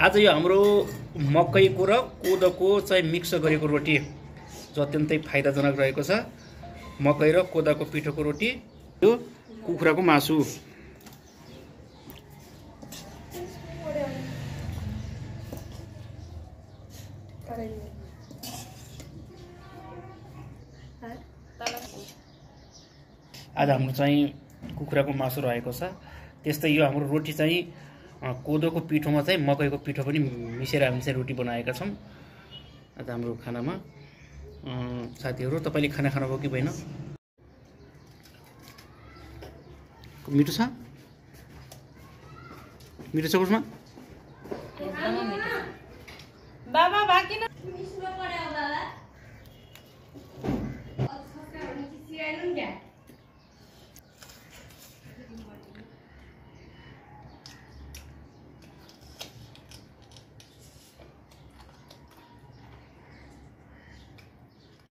आज यो हाम्रो मकैको र कोदोको चाहिँ मिक्स गरेको रोटी जो अत्यन्तै फाइदाजनक रहेको छ। मकै र कोदाको पिठोको रोटी, यो कुखुराको मासु। आज हाम्रो चाहिँ कुखुराको मासु रहेको छ। त्यस्तै यो हाम्रो रोटी चाहिँ कोदोको पिठोमा चाहिँ मकैको पिठो पनि मिसेर हामी चाहिँ रोटी बनाएका छौँ आज हाम्रो खानामा। साथीहरू, तपाईँले खाना खानुभयो कि भएन? मिठो छ? मिठो छ उसमा?